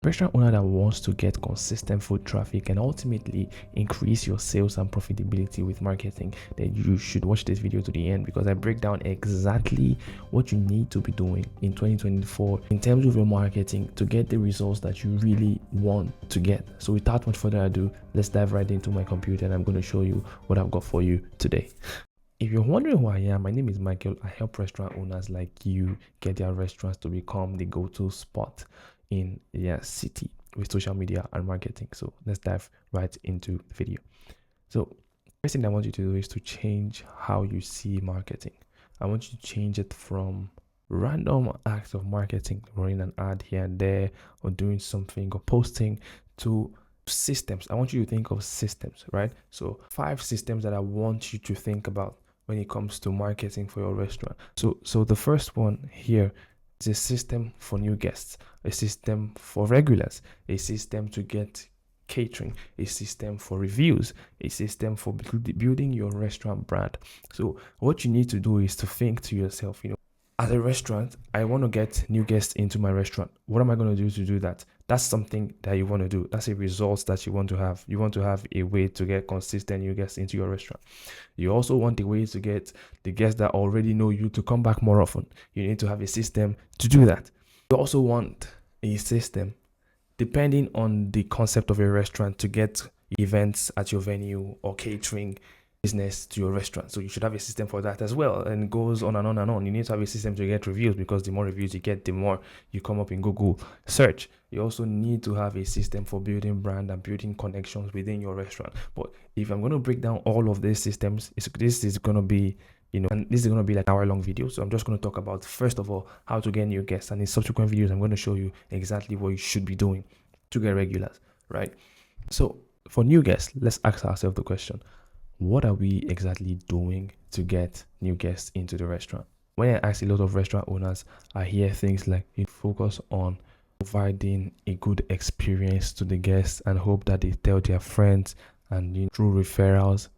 Restaurant owner that wants to get consistent foot traffic and ultimately increase your sales and profitability with marketing, then you should watch this video to the end, because I break down exactly what you need to be doing in 2024 in terms of your marketing to get the results that you really want to get. So without much further ado, let's dive right into my computer and I'm going to show you what I've got for you today. If you're wondering who I am, my name is Michael. I help restaurant owners like you get their restaurants to become the go-to spot in their city with social media and marketing. So let's dive right into the video. So first thing I want you to do is to change how you see marketing. I want you to change it from random acts of marketing, running an ad here and there or doing something or posting, to systems. I want you to think of systems, right? So 5 systems that I want you to think about when it comes to marketing for your restaurant. So the first one here is a system for new guests, a system for regulars, a system to get catering, a system for reviews, a system for building your restaurant brand. So what you need to do is to think to yourself, as a restaurant, I want to get new guests into my restaurant. What am I going to do that? That's something that you want to do. That's a result that you want to have. You want to have a way to get consistent new guests into your restaurant. You also want a way to get the guests that already know you to come back more often. You need to have a system to do that. You also want a system, depending on the concept of your restaurant, to get events at your venue or catering business to your restaurant. So you should have a system for that as well, and it goes on and on and on. You need to have a system to get reviews, because the more reviews you get, the more you come up in Google search. You also need to have a system for building brand and building connections within your restaurant. But if I'm going to break down all of these systems, this is going to be and this is going to be like an hour-long video. So I'm just going to talk about, first of all, how to get new guests, and in subsequent videos I'm going to show you exactly what you should be doing to get regulars, right? So for new guests, let's ask ourselves the question: what are we exactly doing to get new guests into the restaurant? When I ask a lot of restaurant owners, I hear things like, you focus on providing a good experience to the guests and hope that they tell their friends, and through referrals.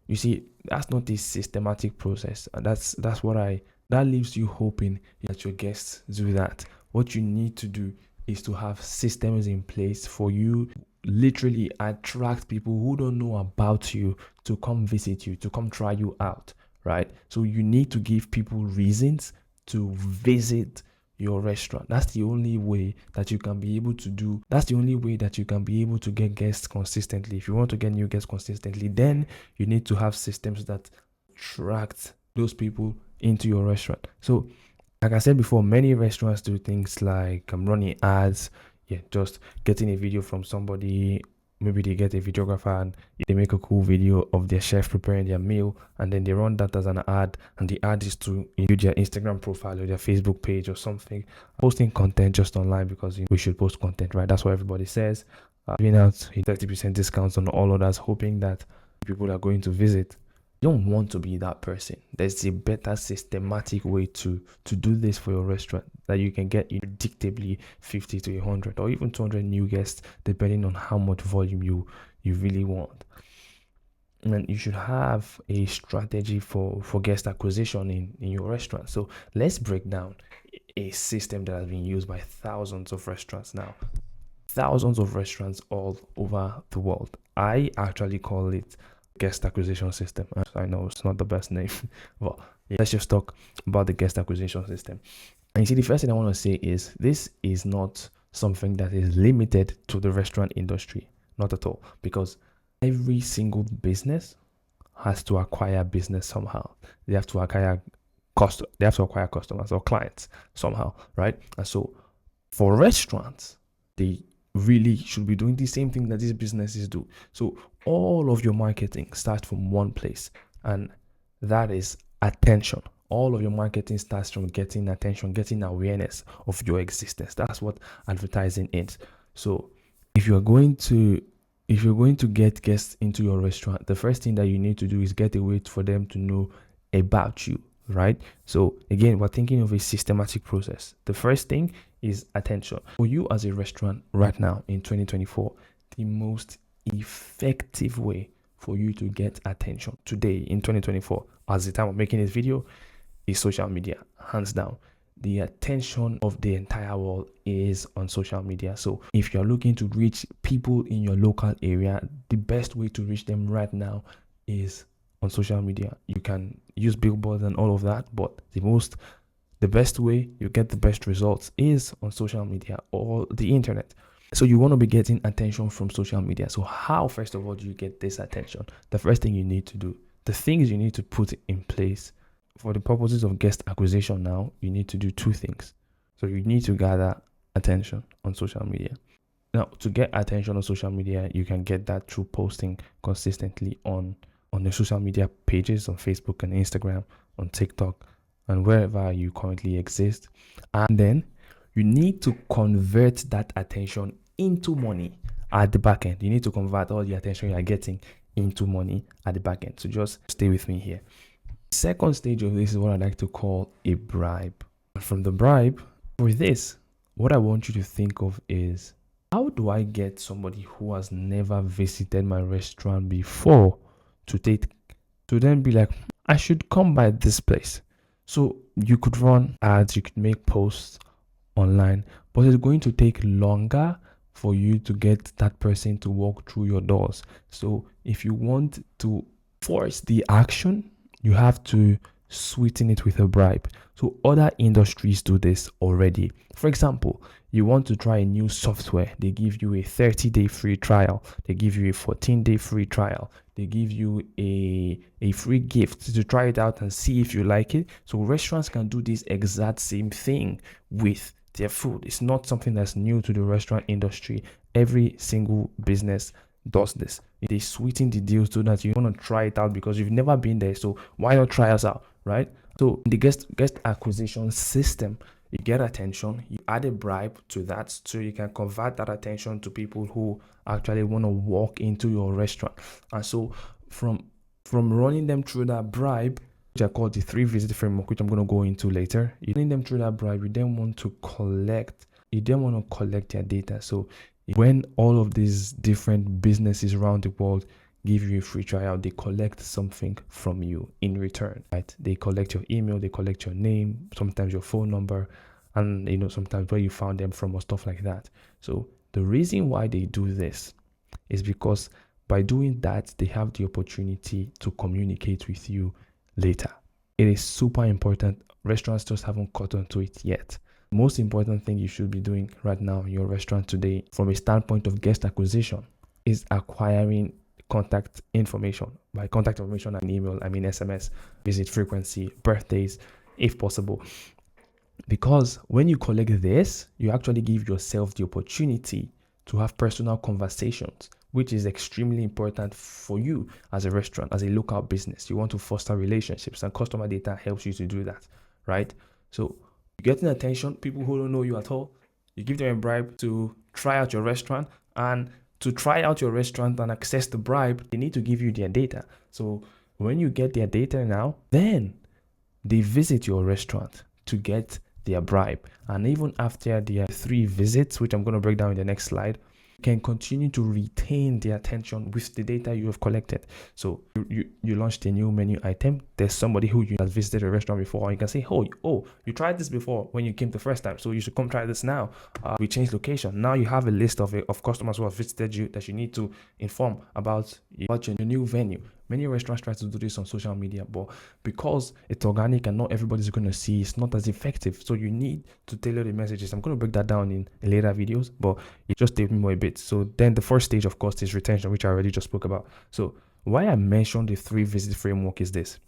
You see, that's not a systematic process, and that leaves you hoping that your guests do that. What you need to do is to have systems in place for you literally attract people who don't know about you to come visit you, to come try you out, right? So you need to give people reasons to visit your restaurant. That's the only way that you can be able to get guests consistently. If you want to get new guests consistently, then you need to have systems that attract those people into your restaurant. So like I said before, many restaurants do things like running ads, just getting a video from somebody. Maybe they get a videographer and they make a cool video of their chef preparing their meal, and then they run that as an ad, and the ad is to include their Instagram profile or their Facebook page or something, posting content just online, because we should post content, right? That's what everybody says. Giving out 30% discounts on all others, hoping that people are going to visit. You don't want to be that person. There's a better systematic way to do this for your restaurant, that you can get predictably 50 to 100 or even 200 new guests, depending on how much volume you really want. And you should have a strategy for guest acquisition in your restaurant. So let's break down a system that has been used by thousands of restaurants now. Thousands of restaurants all over the world. I actually call it guest acquisition system. I know it's not the best name, but let's just talk about the guest acquisition system. And you see, the first thing I want to say is, this is not something that is limited to the restaurant industry, not at all, because every single business has to acquire business somehow. They have to acquire customers or clients somehow, right? And so for restaurants, they really should be doing the same thing that these businesses do. So all of your marketing starts from one place, and that is attention. All of your marketing starts from getting attention, getting awareness of your existence. That's what advertising is. So if you're going to get guests into your restaurant, the first thing that you need to do is get a way for them to know about you, right? So again, we're thinking of a systematic process. The first thing is attention. For you as a restaurant right now in 2024, the most effective way for you to get attention today in 2024, as the time of making this video, is social media, hands down. the attention of the entire world is on social media. So if you're looking to reach people in your local area, the best way to reach them right now is on social media. You can use billboards and all of that, but the best way you get the best results is on social media or the internet. So you want to be getting attention from social media. So how, first of all, do you get this attention? The first thing you need to do, the things you need to put in place for the purposes of guest acquisition now, you need to do two things. So you need to gather attention on social media. Now, to get attention on social media, you can get that through posting consistently on the social media pages on Facebook and Instagram, on TikTok, and wherever you currently exist. And then you need to convert that attention into money at the back end. You need to convert all the attention you are getting into money at the back end. So just stay with me here. Second stage of this is what I like to call a bribe. From the bribe, for this, what I want you to think of is, how do I get somebody who has never visited my restaurant before to then be like, I should come by this place? So you could run ads, you could make posts online, but it's going to take longer for you to get that person to walk through your doors. So if you want to force the action, you have to sweeten it with a bribe. So other industries do this already. For example, you want to try a new software, they give you a 30-day free trial, they give you a 14-day free trial, they give you a free gift to try it out and see if you like it. So restaurants can do this exact same thing with their food. It's not something that's new to the restaurant industry. Every single business does this. They sweeten the deal so that you want to try it out because you've never been there. So why not try us out, right? So in the guest acquisition system, you get attention, you add a bribe to that so you can convert that attention to people who actually want to walk into your restaurant. And so from running them through that bribe, which I call the 3-visit framework, which I'm going to go into later, you running them through that bribe, you then want to collect their data. So when all of these different businesses around the world give you a free trial, they collect something from you in return, right? They collect your email, they collect your name, sometimes your phone number, and sometimes where you found them from or stuff like that. So the reason why they do this is because by doing that, they have the opportunity to communicate with you later. It is super important. Restaurants just haven't caught on to it yet. The most important thing you should be doing right now in your restaurant today, from a standpoint of guest acquisition, is acquiring contact information. By contact information and email, I mean SMS, visit frequency, birthdays, if possible. Because when you collect this, you actually give yourself the opportunity to have personal conversations, which is extremely important for you as a restaurant, as a local business. You want to foster relationships, and customer data helps you to do that, right? So you're getting attention, people who don't know you at all, you give them a bribe to try out your restaurant, and to try out your restaurant and access the bribe, they need to give you their data. So when you get their data now, then they visit your restaurant to get their bribe. And even after their 3 visits, which I'm going to break down in the next slide, can continue to retain their attention with the data you have collected. So you launched a new menu item. There's somebody who you has visited a restaurant before, and you can say, oh, you tried this before when you came the first time, so you should come try this now. We changed location. Now you have a list of customers who have visited you that you need to inform about your new venue. Many restaurants try to do this on social media, but because it's organic and not everybody's going to see, it's not as effective. So you need to tailor the messages. I'm going to break that down in later videos, but it just takes me more a bit. So then the first stage, of course, is retention, which I already just spoke about. So why I mentioned the 3-visit framework is this.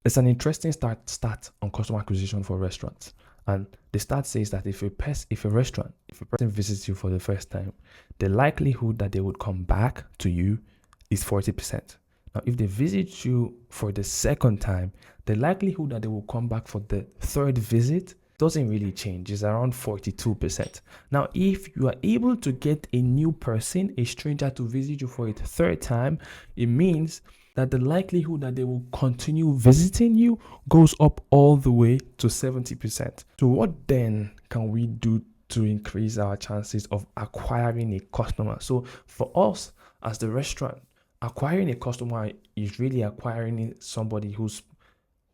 It's an interesting stat on customer acquisition for restaurants. And the stat says that if a person visits you for the first time, the likelihood that they would come back to you is 40%. Now, if they visit you for the second time, the likelihood that they will come back for the third visit doesn't really change. It's around 42%. Now, if you are able to get a new person, a stranger, to visit you for a third time, it means that the likelihood that they will continue visiting you goes up all the way to 70%. So what then can we do to increase our chances of acquiring a customer? So for us as the restaurant, acquiring a customer is really acquiring somebody who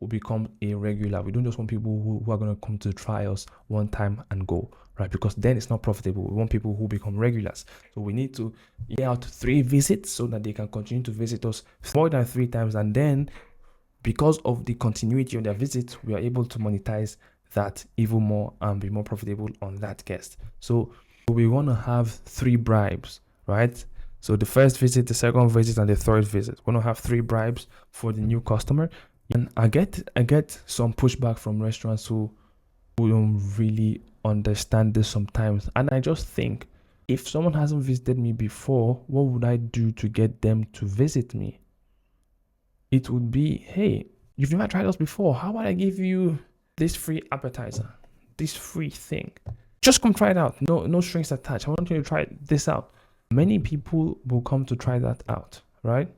who become a regular. We don't just want people who are going to come to try us one time and go, right? Because then it's not profitable. We want people who become regulars. So we need to get out 3 visits so that they can continue to visit us more than 3 times. And then because of the continuity of their visit, we are able to monetize that even more and be more profitable on that guest. So we want to have 3 bribes, right? So the first visit, the second visit, and the third visit. We want to have 3 bribes for the new customer. And I get some pushback from restaurants who don't really understand this sometimes. And I just think, if someone hasn't visited me before, what would I do to get them to visit me? It would be, hey, you've never tried us before. How about I give you this free appetizer, this free thing? Just come try it out. No strings attached. I want you to try this out. Many people will come to try that out, right?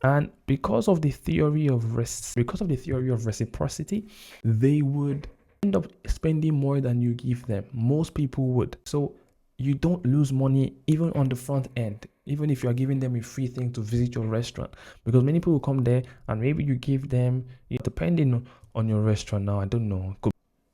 And because of the theory of reciprocity, they would end up spending more than you give them. Most people would. So you don't lose money even on the front end, even if you are giving them a free thing to visit your restaurant, because many people will come there and maybe you give them, depending on your restaurant now, I don't know,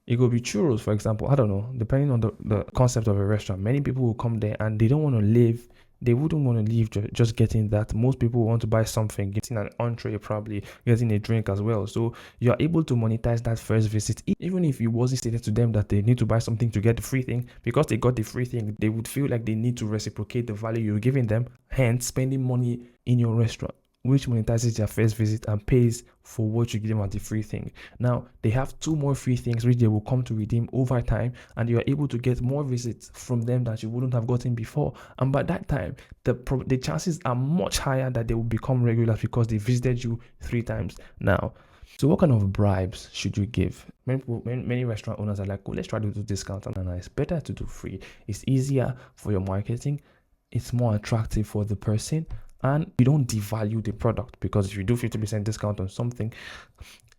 it could be churros, for example, I don't know, depending on the concept of a restaurant. Many people will come there and they don't want to live. They wouldn't want to leave just getting that. Most people want to buy something, getting an entree, probably getting a drink as well. So you're able to monetize that first visit. Even if it wasn't stated to them that they need to buy something to get the free thing, because they got the free thing, they would feel like they need to reciprocate the value you're giving them, hence spending money in your restaurant, which monetizes their first visit and pays for what you give them as the free thing. Now, they have 2 more free things which they will come to redeem over time, and you are able to get more visits from them that you wouldn't have gotten before. And by that time, the chances are much higher that they will become regulars because they visited you 3 times now. So what kind of bribes should you give? Many restaurant owners are like, oh, let's try to do discount. And it's better to do free. It's easier for your marketing. It's more attractive for the person. And you don't devalue the product, because if you do 50% discount on something,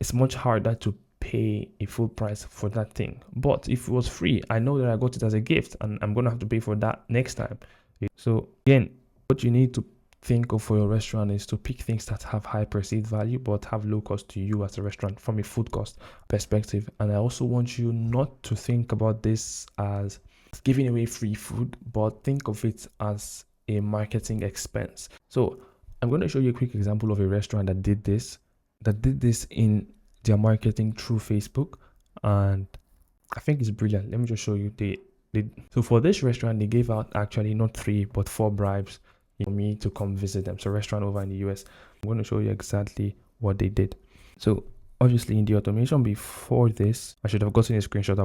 it's much harder to pay a full price for that thing. But if it was free, I know that I got it as a gift and I'm going to have to pay for that next time. So again, what you need to think of for your restaurant is to pick things that have high perceived value but have low cost to you as a restaurant from a food cost perspective. And I also want you not to think about this as giving away free food, but think of it as a marketing expense. So I'm going to show you a quick example of a restaurant that did this in their marketing through Facebook, and I think it's brilliant. Let me just show you. So for this restaurant, they gave out actually not 3 but 4 bribes for me to come visit them. So restaurant over in the US. I'm going to show you exactly what they did. So obviously in the automation before this, I should have gotten a screenshot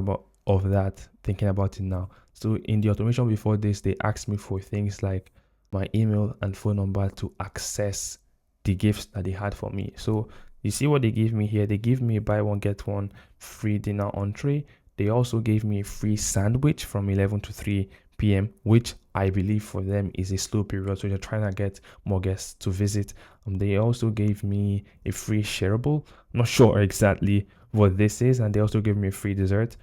of that, thinking about it now. So in the automation before this, they asked me for things like my email and phone number to access the gifts that they had for me. So you see what they gave me here. They give me a buy one get one free dinner entree. They also gave me a free sandwich from 11 to 3 p.m., which I believe for them is a slow period, so they're trying to get more guests to visit. They also gave me a free shareable. I'm not sure exactly what this is, and they also gave me a free dessert.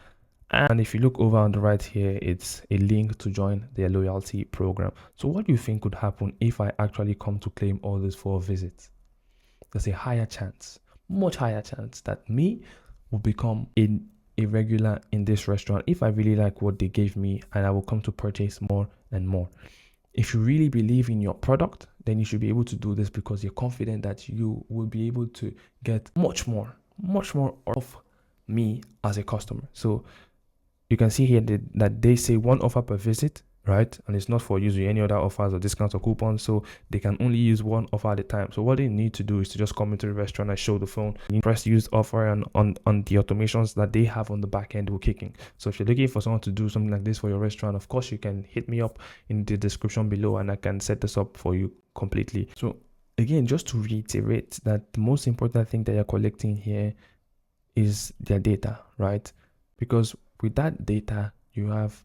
And if you look over on the right here, it's a link to join their loyalty program. So what do you think could happen if I actually come to claim all these 4 visits? There's a higher chance, much higher chance, that me will become a regular in this restaurant if I really like what they gave me, and I will come to purchase more and more. If you really believe in your product, then you should be able to do this, because you're confident that you will be able to get much more of me as a customer. So you can see here that they say 1 offer per visit, right? And it's not for using any other offers or discounts or coupons, so they can only use 1 offer at a time. So what they need to do is to just come into the restaurant and show the phone, you press use offer, and on the automations that they have on the back end will kick in. So if you're looking for someone to do something like this for your restaurant, of course you can hit me up in the description below and I can set this up for you completely. So again, just to reiterate, that the most important thing that you're collecting here is their data, right? Because with that data, you have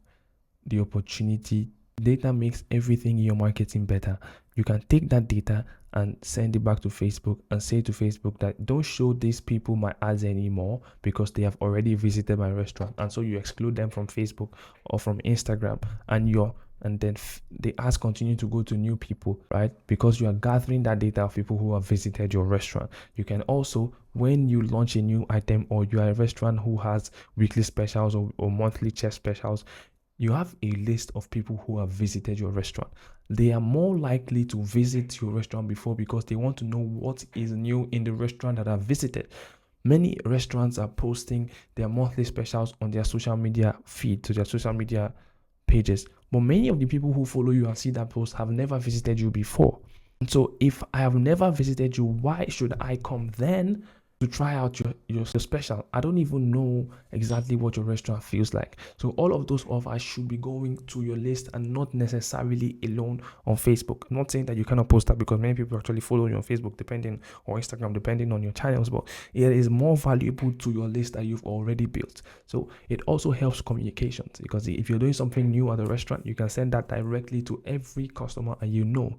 the opportunity. Data makes everything in your marketing better. You can take that data and send it back to Facebook and say to Facebook that don't show these people my ads anymore because they have already visited my restaurant. And so you exclude them from Facebook or from Instagram, and then the ads continue to go to new people, right? Because you are gathering that data of people who have visited your restaurant. You can also when you launch a new item, or you are a restaurant who has weekly specials or monthly chef specials, you have a list of people who have visited your restaurant. They are more likely to visit your restaurant before, because they want to know what is new in the restaurant that I've visited. Many restaurants are posting their monthly specials on their social media feed, to their social media pages. But many of the people who follow you and see that post have never visited you before. And so if I have never visited you, why should I come then to try out your special? I don't even know exactly what your restaurant feels like. So all of those offers should be going to your list, and not necessarily alone on Facebook. I'm not saying that you cannot post that, because many people actually follow you on Facebook, depending, or Instagram, depending on your channels, but it is more valuable to your list that you've already built. So it also helps communications, because if you're doing something new at the restaurant, you can send that directly to every customer, and you know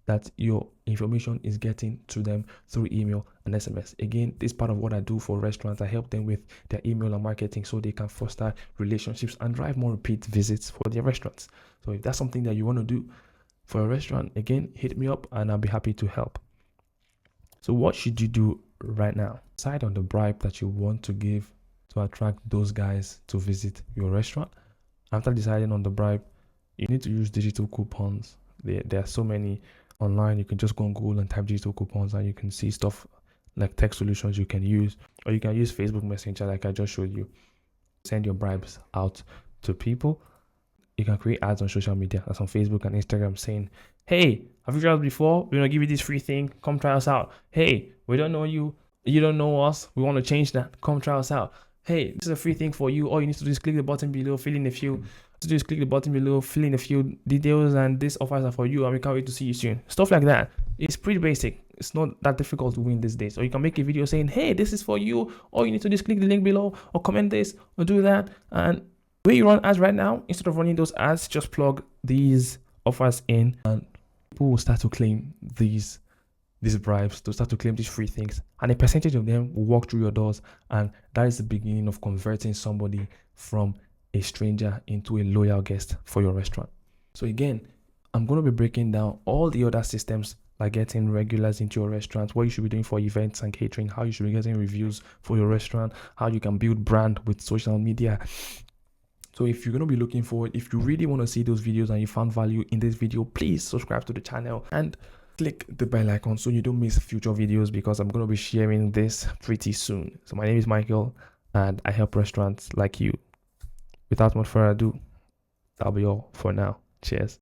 that your information is getting to them through email and SMS. Again, this is part of what I do for restaurants. I help them with their email and marketing, so they can foster relationships and drive more repeat visits for their restaurants. So if that's something that you want to do for a restaurant, again, hit me up and I'll be happy to help. So what should you do right now? Decide on the bribe that you want to give to attract those guys to visit your restaurant. After deciding on the bribe, you need to use digital coupons. There are so many online. You can just go on Google and type digital coupons, and you can see stuff like text solutions you can use, or you can use Facebook Messenger like I just showed you. Send your bribes out to people. You can create ads on social media, that's on Facebook and Instagram, saying, hey, have you tried us before? We're gonna give you this free thing, come try us out. Hey, we don't know you, you don't know us, we want to change that, come try us out. Hey, this is a free thing for you. All you need to do is click the button below, fill in a few details, and these offers are for you, and we can't wait to see you soon. Stuff like that. It's pretty basic. It's not that difficult to win these days. Or you can make a video saying, hey, this is for you. All you need to do is click the link below, or comment this, or do that. And the way you run ads right now, instead of running those ads, just plug these offers in, and people will start to claim these bribes, to start to claim these free things, and a percentage of them will walk through your doors, and that is the beginning of converting somebody from a stranger into a loyal guest for your restaurant. So again, I'm going to be breaking down all the other systems, like getting regulars into your restaurant, what you should be doing for events and catering, how you should be getting reviews for your restaurant, how you can build brand with social media. So if you're going to be looking forward, if you really want to see those videos and you found value in this video, please subscribe to the channel and click the bell icon so you don't miss future videos, because I'm going to be sharing this pretty soon. So my name is Michael, and I help restaurants like you. Without much further ado, that'll be all for now. Cheers.